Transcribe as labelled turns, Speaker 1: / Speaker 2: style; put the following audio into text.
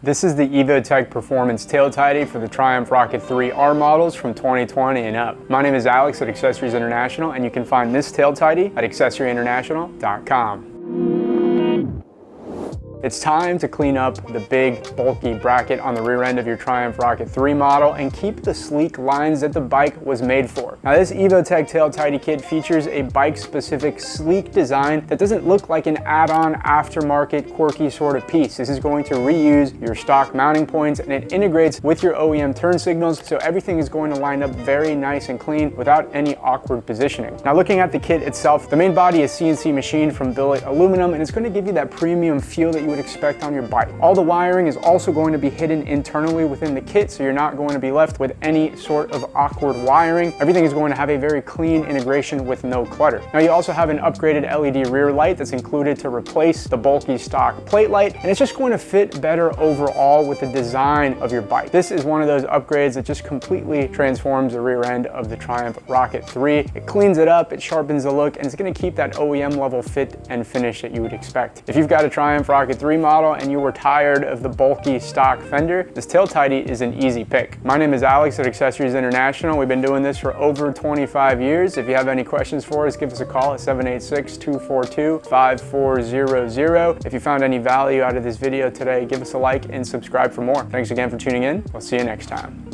Speaker 1: This is the Evotech Performance Tail Tidy for the Triumph Rocket 3R models from 2020 and up. My name is Alex at Accessories International, and you can find this tail tidy at accessoryinternational.com. It's time to clean up the big, bulky bracket on the rear end of your Triumph Rocket 3 model and keep the sleek lines that the bike was made for. Now, this Evotech Tail Tidy kit features a bike-specific sleek design that doesn't look like an add-on aftermarket quirky sort of piece. This is going to reuse your stock mounting points, and it integrates with your OEM turn signals, so everything is going to line up very nice and clean without any awkward positioning. Now, looking at the kit itself, the main body is CNC machined from billet aluminum, and it's going to give you that premium feel that you would expect on your bike. All the wiring is also going to be hidden internally within the kit, so you're not going to be left with any sort of awkward wiring. Everything is going to have a very clean integration with no clutter. Now, you also have an upgraded LED rear light that's included to replace the bulky stock plate light, and it's just going to fit better overall with the design of your bike. This is one of those upgrades that just completely transforms the rear end of the Triumph Rocket 3. It cleans it up, it sharpens the look, and it's going to keep that OEM level fit and finish that you would expect. If you've got a Triumph Rocket 3 model and you were tired of the bulky stock fender, this tail tidy is an easy pick. My name is Alex at Accessories International. We've been doing this for over 25 years. If you have any questions for us, give us a call at 786-242-5400. If you found any value out of this video today, give us a like and subscribe for more. Thanks again for tuning in. We'll see you next time.